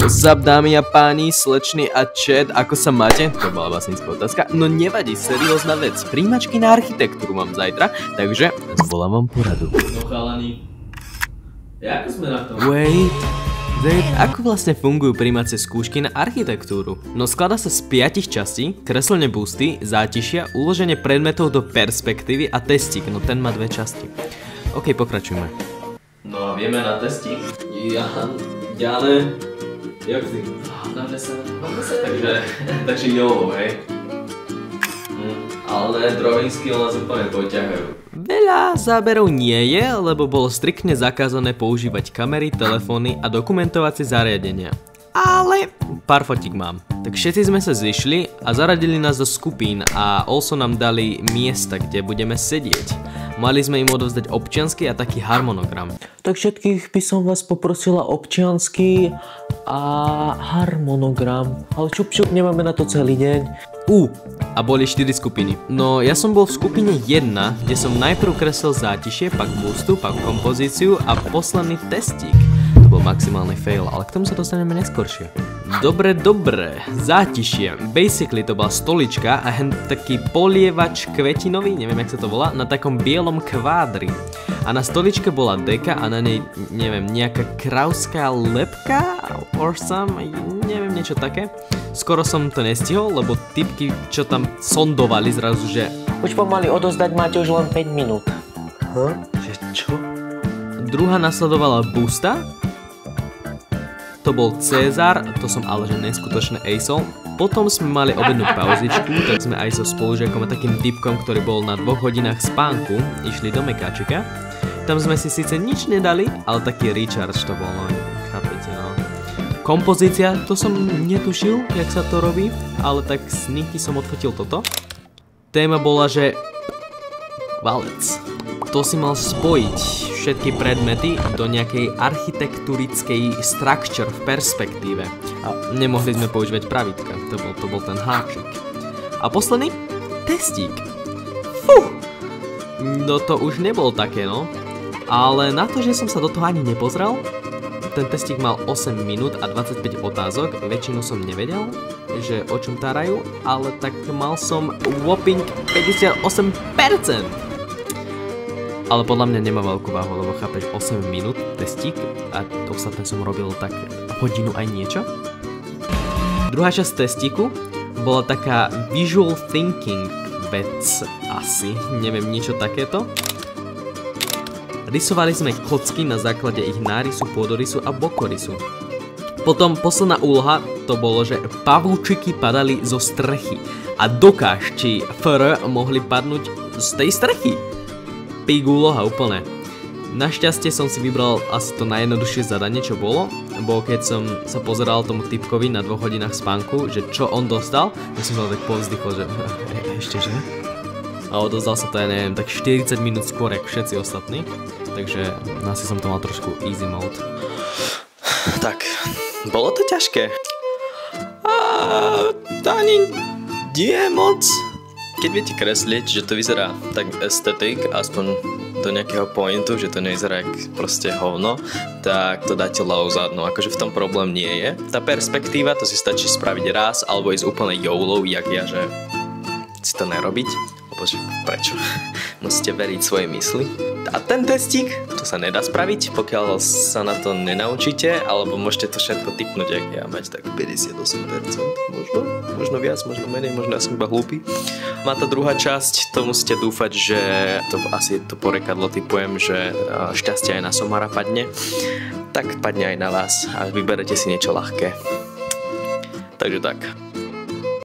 Zap, dámy a páni, slečny a chat, ako sa máte? To bola vlastnícka otázka. No nevadí, seriózna vec. Príjmačky na architektúru mám zajtra, takže zvolám vám poradu. No chalani, ako sme na tom? Wait, ako vlastne fungujú príjmacie skúšky na architektúru? No skladá sa z 5 častí, kreslenie busty, zátišia, uloženie predmetov do perspektívy a testík, no ten má 2 časti. OK, pokračujme. No a vieme na testík? Ja ne. Jak si? Dáme sa. Takže jo, hej. Ale ne, drovinský nás úplne poťahajú. Veľa záberov nie je, lebo bolo striktne zakázané používať kamery, telefóny a dokumentovacie zariadenia. Ale pár fotík mám. Tak všetci sme sa zišli a zaradili nás do skupín a also nám dali miesta, kde budeme sedieť. Mali sme im odovzdať občiansky a taký harmonogram. Tak všetkých by som vás poprosila občiansky a harmonogram. Ale čup, nemáme na to celý deň. A boli 4 skupiny. No ja som bol v skupine 1, kde som najprv kreslil zátišie, pak bustu, pak kompozíciu a posledný testík. To bol maximálny fail, ale k tomu sa dostaneme neskôršie. Dobre, zátišie. Basically to bola stolička a hen taký polievač kvetinový, neviem jak sa to volá, na takom bielom kvádri. A na stoličke bola deka a na nej, neviem, nejaká kravská lepka or some, neviem, niečo také. Skoro som to nestihol, lebo typky, čo tam sondovali zrazu, že už pomaly odozdať máte už len 5 minút. Že čo? Druhá nasledovala busta. To bol Cezar, to som ale že neskutočne acel. Potom sme mali obednú pauzičku, tak sme aj so spolužiakom a takým typkom, ktorý bol na 2 hodinách spánku, išli do Mekáčika. Tam sme si síce nič nedali, ale taký recharge to bol, no, chápete, no. Kompozícia, to som netušil, jak sa to robí, ale tak sneaky som odfotil toto. Téma bola, že valec. To si mal spojiť všetky predmety do nejakej architekturickej structure v perspektíve. A nemohli sme používať pravítka, to bol ten háčik. A posledný? Testík. No to už nebolo také, no. Ale na to, že som sa do toho ani nepozrel, ten testík mal 8 minút a 25 otázok, väčšinu som nevedel, že o čom tárajú, ale tak mal som whopping 58%. Ale podľa mňa nemá veľkú váhu, lebo chápeš, 8 minút testík a ostatné som robil tak hodinu aj niečo. Druhá časť testíku bola taká visual thinking vec asi, neviem, niečo takéto. Rysovali sme kocky na základe ich nárysu, pôdorysu a bokorysu. Potom posledná úloha to bolo, že pavúčiky padali zo strechy a dokáž, či FR mohli padnúť z tej strechy. Pík úloha úplne. Našťastie som si vybral asi to najjednoduchšie zadanie, čo bolo, bo keď som sa pozeral tomu typkovi na 2 hodinách spánku, že čo on dostal, tak som sa tak povzdychol, že ešte že? A odozdal sa to, ja neviem, tak 40 minút skôr, jak všetci ostatní, takže asi som to mal trošku easy mode. Tak, bolo to ťažké. Ani nie moc. Keď viete kresliť, že to vyzerá tak estetik, aspoň do nejakého pointu, že to nevyzerá jak proste hovno, tak to dáte low za dno, akože v tom problém nie je. Tá perspektíva, to si stačí spraviť raz, alebo ísť úplne YOLO, jak ja, že si to nerobiť. Lebo že prečo? Musíte veriť svojej mysli. A ten testík, to sa nedá spraviť, pokiaľ sa na to nenaučíte, alebo môžete to všetko tipnúť, jak ja, mať tak 58%, možno viac, možno menej, možno ja som iba hlúpy. Má tá druhá časť, to musíte dúfať, že to asi to porekadlo typujem, že šťastie aj na somára padne, tak padne aj na vás a vyberete si niečo ľahké. Takže tak.